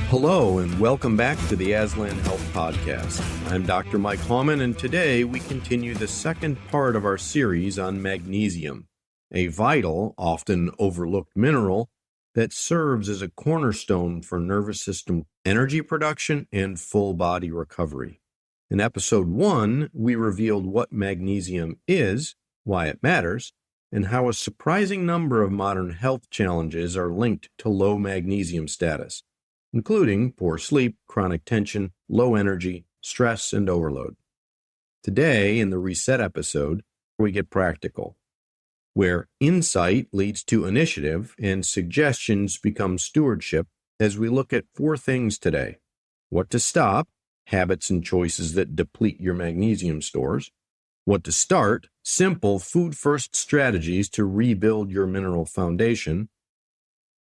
Hello and welcome back to the Aslan Health Podcast. I'm Dr. Mike Hauman, and today we continue the second part of our series on magnesium, a vital, often overlooked mineral that serves as a cornerstone for nervous system energy production and full body recovery. In episode 1, we revealed what magnesium is, why it matters, and how a surprising number of modern health challenges are linked to low magnesium status, including poor sleep, chronic tension, low energy, stress, and overload. Today, in the Reset episode, we get practical, where insight leads to initiative and suggestions become stewardship as we look at 4 things today: what to stop, habits and choices that deplete your magnesium stores; what to start, simple food-first strategies to rebuild your mineral foundation;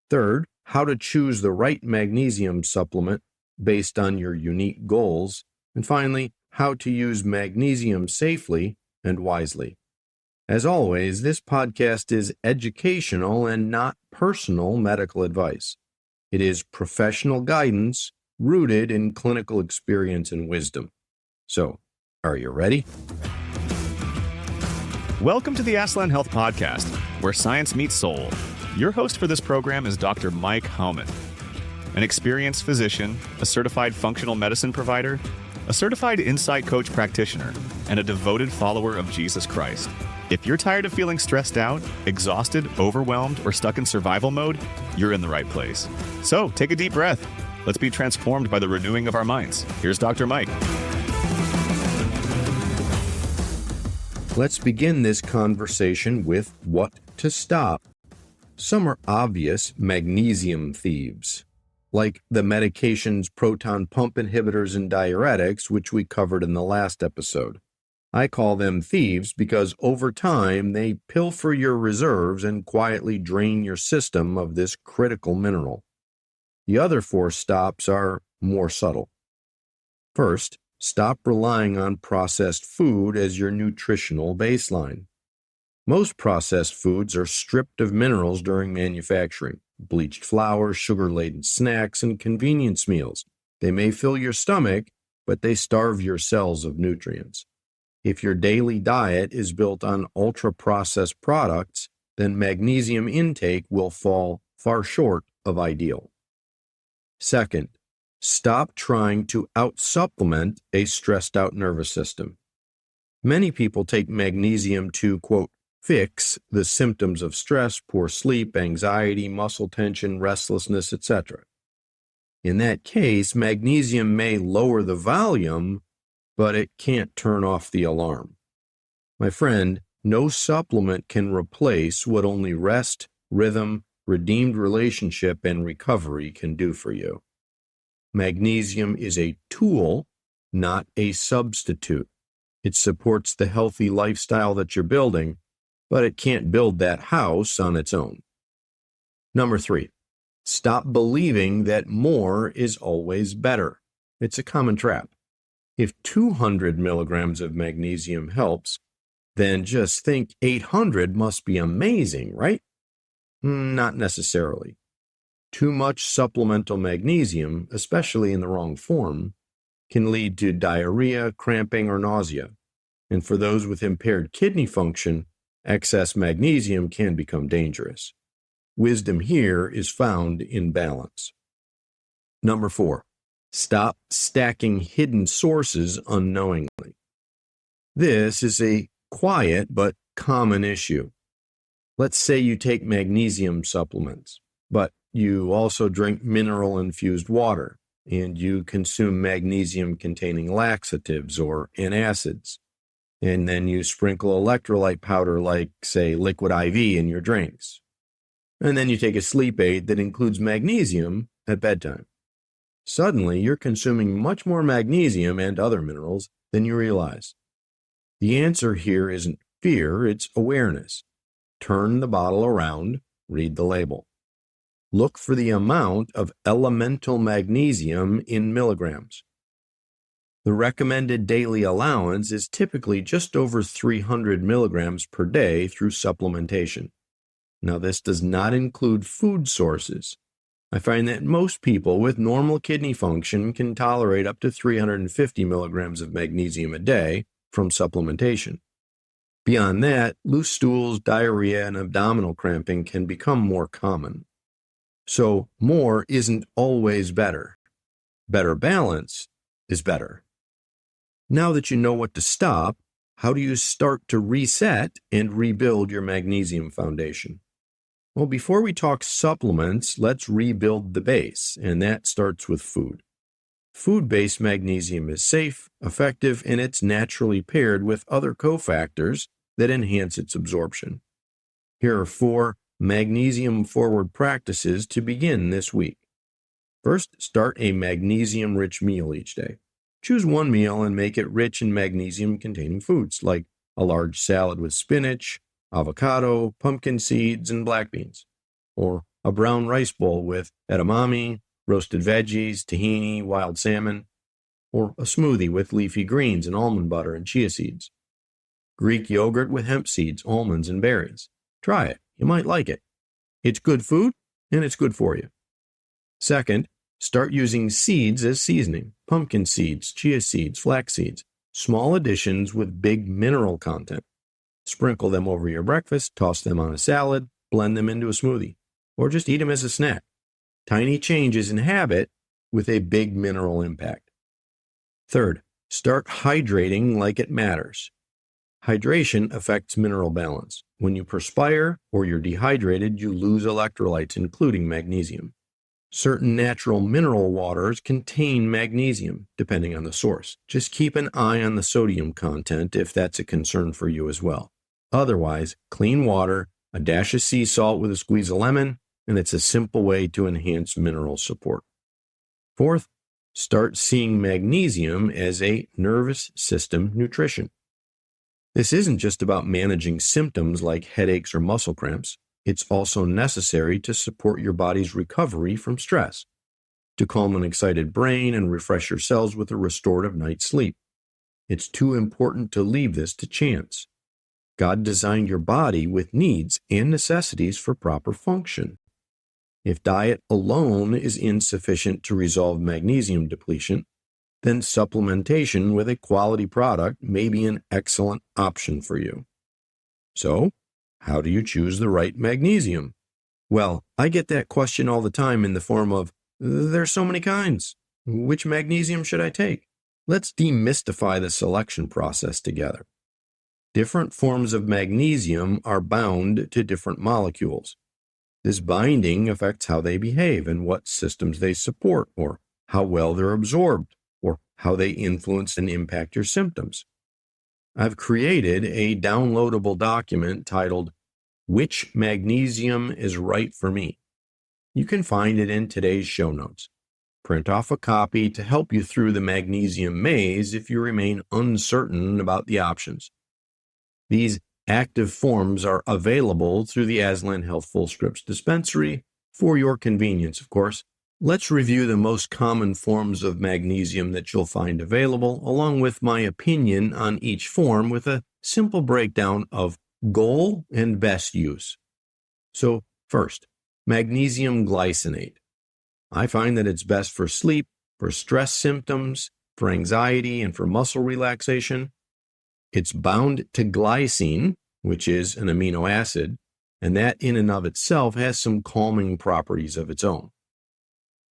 third, how to choose the right magnesium supplement based on your unique goals; and finally, how to use magnesium safely and wisely. As always, this podcast is educational and not personal medical advice. It is professional guidance rooted in clinical experience and wisdom. So, are you ready? Welcome to the Aslan Health Podcast, where science meets soul. Your host for this program is Dr. Mike Hauman, an experienced physician, a certified functional medicine provider, a certified insight coach practitioner, and a devoted follower of Jesus Christ. If you're tired of feeling stressed out, exhausted, overwhelmed, or stuck in survival mode, you're in the right place. So take a deep breath. Let's be transformed by the renewing of our minds. Here's Dr. Mike. Let's begin this conversation with what to stop. Some are obvious magnesium thieves, like the medications proton pump inhibitors and diuretics, which we covered in the last episode. I call them thieves because over time they pilfer your reserves and quietly drain your system of this critical mineral. The other 4 stops are more subtle. First, stop relying on processed food as your nutritional baseline. Most processed foods are stripped of minerals during manufacturing: bleached flour, sugar-laden snacks, and convenience meals. They may fill your stomach, but they starve your cells of nutrients. If your daily diet is built on ultra-processed products, then magnesium intake will fall far short of ideal. Second, stop trying to out-supplement a stressed-out nervous system. Many people take magnesium to, quote, fix the symptoms of stress, poor sleep, anxiety, muscle tension, restlessness, etc. In that case, magnesium may lower the volume, but it can't turn off the alarm. My friend, no supplement can replace what only rest, rhythm, redeemed relationship, and recovery can do for you. Magnesium is a tool, not a substitute. It supports the healthy lifestyle that you're building, but it can't build that house on its own. Number 3, stop believing that more is always better. It's a common trap. If 200 milligrams of magnesium helps, then just think 800 must be amazing, right? Not necessarily. Too much supplemental magnesium, especially in the wrong form, can lead to diarrhea, cramping, or nausea. And for those with impaired kidney function, excess magnesium can become dangerous. Wisdom here is found in balance. Number 4, stop stacking hidden sources unknowingly. This is a quiet but common issue. Let's say you take magnesium supplements, but you also drink mineral-infused water, and you consume magnesium-containing laxatives or antacids, and then you sprinkle electrolyte powder like, say, Liquid IV in your drinks. And then you take a sleep aid that includes magnesium at bedtime. Suddenly, you're consuming much more magnesium and other minerals than you realize. The answer here isn't fear, it's awareness. Turn the bottle around, read the label. Look for the amount of elemental magnesium in milligrams. The recommended daily allowance is typically just over 300 milligrams per day through supplementation. Now, this does not include food sources. I find that most people with normal kidney function can tolerate up to 350 milligrams of magnesium a day from supplementation. Beyond that, loose stools, diarrhea, and abdominal cramping can become more common. So more isn't always better. Better balance is better. Now that you know what to stop, how do you start to reset and rebuild your magnesium foundation? Well, before we talk supplements, let's rebuild the base, and that starts with food. Food-based magnesium is safe, effective, and it's naturally paired with other cofactors that enhance its absorption. Here are 4 magnesium-forward practices to begin this week. First, start a magnesium-rich meal each day. Choose one meal and make it rich in magnesium-containing foods, like a large salad with spinach, avocado, pumpkin seeds, and black beans, or a brown rice bowl with edamame, roasted veggies, tahini, wild salmon, or a smoothie with leafy greens and almond butter and chia seeds. Greek yogurt with hemp seeds, almonds, and berries. Try it. You might like it. It's good food, and it's good for you. Second, start using seeds as seasoning. Pumpkin seeds, chia seeds, flax seeds. Small additions with big mineral content. Sprinkle them over your breakfast, toss them on a salad, blend them into a smoothie, or just eat them as a snack. Tiny changes in habit with a big mineral impact. Third, start hydrating like it matters. Hydration affects mineral balance. When you perspire or you're dehydrated, you lose electrolytes, including magnesium. Certain natural mineral waters contain magnesium, depending on the source. Just keep an eye on the sodium content if that's a concern for you as well. Otherwise, clean water, a dash of sea salt with a squeeze of lemon, and it's a simple way to enhance mineral support. Fourth, start seeing magnesium as a nervous system nutrition. This isn't just about managing symptoms like headaches or muscle cramps. It's also necessary to support your body's recovery from stress, to calm an excited brain and refresh your cells with a restorative night's sleep. It's too important to leave this to chance. God designed your body with needs and necessities for proper function. If diet alone is insufficient to resolve magnesium depletion, then supplementation with a quality product may be an excellent option for you. So, how do you choose the right magnesium? Well, I get that question all the time in the form of, there's so many kinds. Which magnesium should I take? Let's demystify the selection process together. Different forms of magnesium are bound to different molecules. This binding affects how they behave and what systems they support, or how well they're absorbed, or how they influence and impact your symptoms. I've created a downloadable document titled, Which Magnesium is Right for Me? You can find it in today's show notes. Print off a copy to help you through the magnesium maze if you remain uncertain about the options. These active forms are available through the Aslan Health Full Scripts dispensary for your convenience, of course. Let's review the most common forms of magnesium that you'll find available, along with my opinion on each form with a simple breakdown of goal and best use. So, first, magnesium glycinate. I find that it's best for sleep, for stress symptoms, for anxiety, and for muscle relaxation. It's bound to glycine, which is an amino acid, and that in and of itself has some calming properties of its own.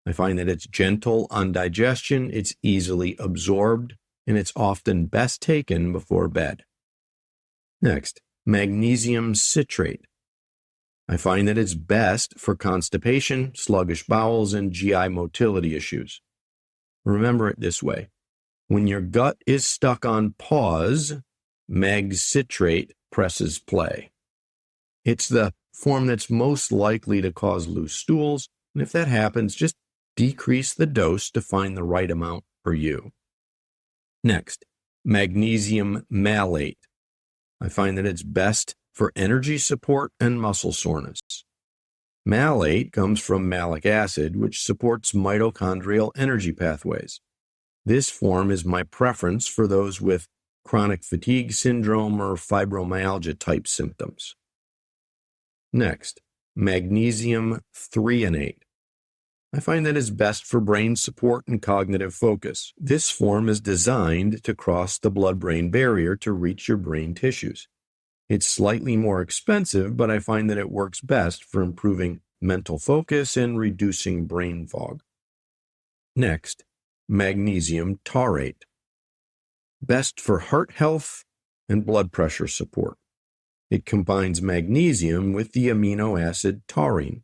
I find that it's gentle on digestion, it's easily absorbed, and it's often best taken before bed. Next, magnesium citrate. I find that it's best for constipation, sluggish bowels, and GI motility issues. Remember it this way. When your gut is stuck on pause, mag citrate presses play. It's the form that's most likely to cause loose stools, and if that happens, just decrease the dose to find the right amount for you. Next, magnesium malate. I find that it's best for energy support and muscle soreness. Malate comes from malic acid, which supports mitochondrial energy pathways. This form is my preference for those with chronic fatigue syndrome or fibromyalgia type symptoms. Next, magnesium threonate. I find that it's best for brain support and cognitive focus. This form is designed to cross the blood-brain barrier to reach your brain tissues. It's slightly more expensive, but I find that it works best for improving mental focus and reducing brain fog. Next, magnesium taurate. Best for heart health and blood pressure support. It combines magnesium with the amino acid taurine.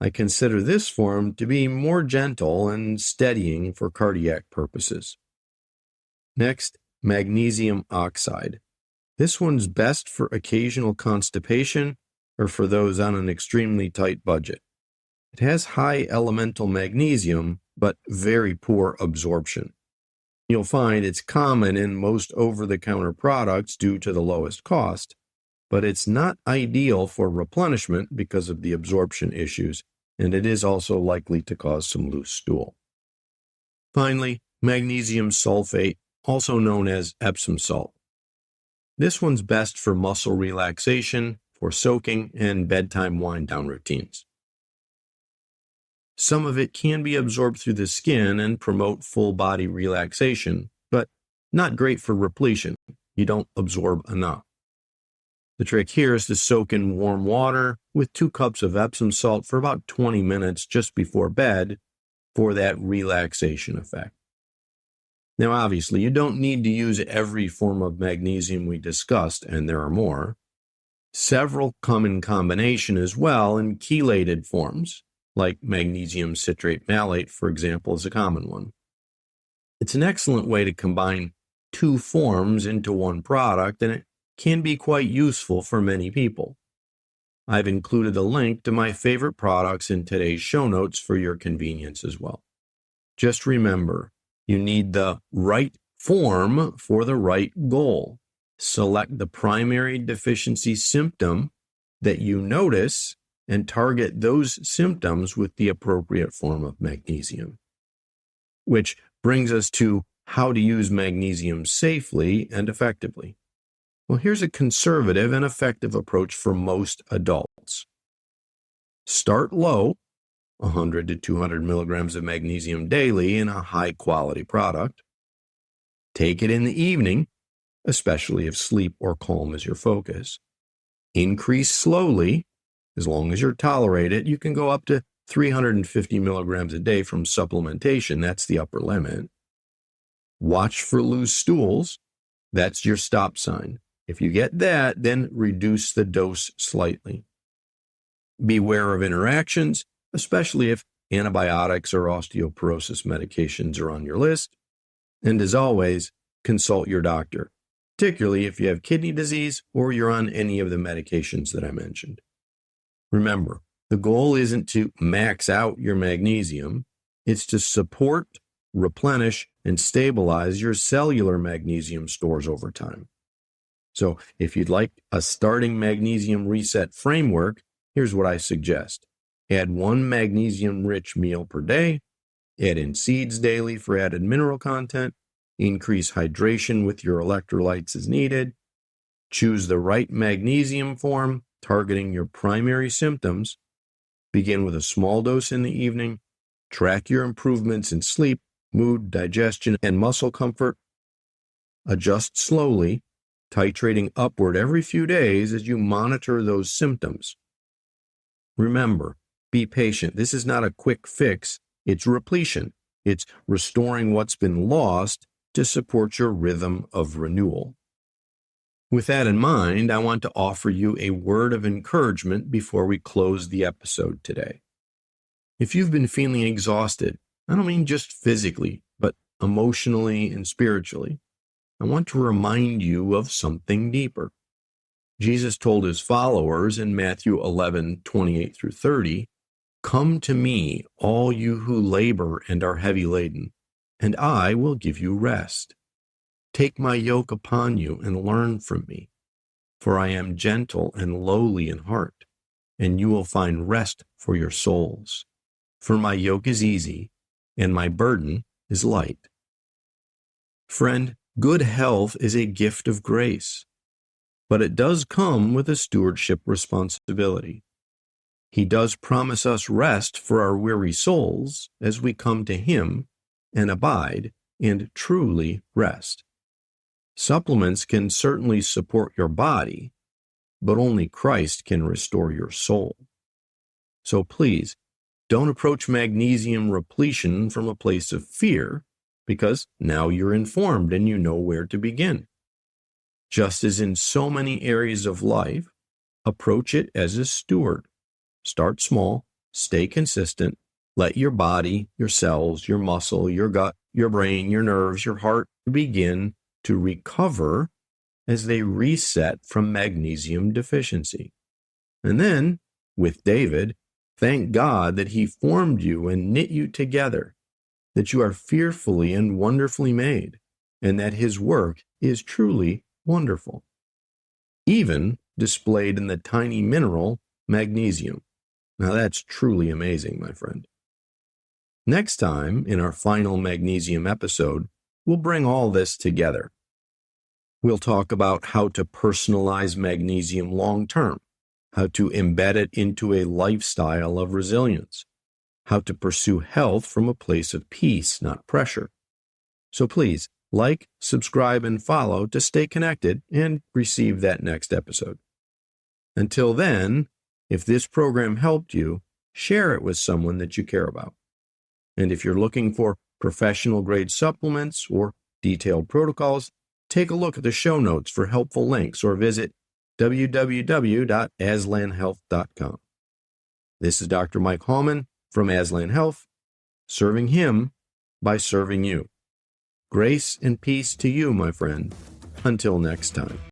I consider this form to be more gentle and steadying for cardiac purposes. Next, magnesium oxide. This one's best for occasional constipation or for those on an extremely tight budget. It has high elemental magnesium, but very poor absorption. You'll find it's common in most over-the-counter products due to the lowest cost, but it's not ideal for replenishment because of the absorption issues, and it is also likely to cause some loose stool. Finally, magnesium sulfate, also known as Epsom salt. This one's best for muscle relaxation, for soaking, and bedtime wind-down routines. Some of it can be absorbed through the skin and promote full-body relaxation, but not great for repletion. You don't absorb enough. The trick here is to soak in warm water with 2 cups of Epsom salt for about 20 minutes just before bed for that relaxation effect. Now, obviously, you don't need to use every form of magnesium we discussed, and there are more. Several come in combination as well in chelated forms, like magnesium citrate malate, for example, is a common one. It's an excellent way to combine 2 forms into one product, and it can be quite useful for many people. I've included a link to my favorite products in today's show notes for your convenience as well. Just remember, you need the right form for the right goal. Select the primary deficiency symptom that you notice and target those symptoms with the appropriate form of magnesium. Which brings us to how to use magnesium safely and effectively. Well, here's a conservative and effective approach for most adults. Start low, 100 to 200 milligrams of magnesium daily in a high-quality product. Take it in the evening, especially if sleep or calm is your focus. Increase slowly. As long as you tolerate it, you can go up to 350 milligrams a day from supplementation. That's the upper limit. Watch for loose stools. That's your stop sign. If you get that, then reduce the dose slightly. Beware of interactions, especially if antibiotics or osteoporosis medications are on your list. And as always, consult your doctor, particularly if you have kidney disease or you're on any of the medications that I mentioned. Remember, the goal isn't to max out your magnesium. It's to support, replenish, and stabilize your cellular magnesium stores over time. So if you'd like a starting magnesium reset framework, here's what I suggest. Add 1 magnesium-rich meal per day, add in seeds daily for added mineral content, increase hydration with your electrolytes as needed, choose the right magnesium form, targeting your primary symptoms, begin with a small dose in the evening, track your improvements in sleep, mood, digestion, and muscle comfort, adjust slowly, titrating upward every few days as you monitor those symptoms. Remember, be patient. This is not a quick fix. It's repletion. It's restoring what's been lost to support your rhythm of renewal. With that in mind, I want to offer you a word of encouragement before we close the episode today. If you've been feeling exhausted, I don't mean just physically, but emotionally and spiritually, I want to remind you of something deeper. Jesus told his followers in Matthew 11:28 through 30, "Come to me, all you who labor and are heavy laden, and I will give you rest. Take my yoke upon you and learn from me, for I am gentle and lowly in heart, and you will find rest for your souls. For my yoke is easy, and my burden is light." Friend, good health is a gift of grace, but it does come with a stewardship responsibility. He does promise us rest for our weary souls as we come to Him and abide and truly rest. Supplements can certainly support your body, but only Christ can restore your soul. So please, don't approach magnesium repletion from a place of fear, because now you're informed and you know where to begin. Just as in so many areas of life, approach it as a steward. Start small, stay consistent, let your body, your cells, your muscle, your gut, your brain, your nerves, your heart begin to recover as they reset from magnesium deficiency. And then, with David, thank God that He formed you and knit you together, that you are fearfully and wonderfully made, and that His work is truly wonderful, even displayed in the tiny mineral magnesium. Now that's truly amazing, my friend. Next time, in our final magnesium episode, we'll bring all this together. We'll talk about how to personalize magnesium long-term, how to embed it into a lifestyle of resilience, how to pursue health from a place of peace, not pressure. So please, like, subscribe, and follow to stay connected and receive that next episode. Until then, if this program helped you, share it with someone that you care about. And if you're looking for professional-grade supplements or detailed protocols, take a look at the show notes for helpful links or visit www.aslanhealth.com. This is Dr. Mike Hauman from Aslan Health, serving Him by serving you. Grace and peace to you, my friend. Until next time.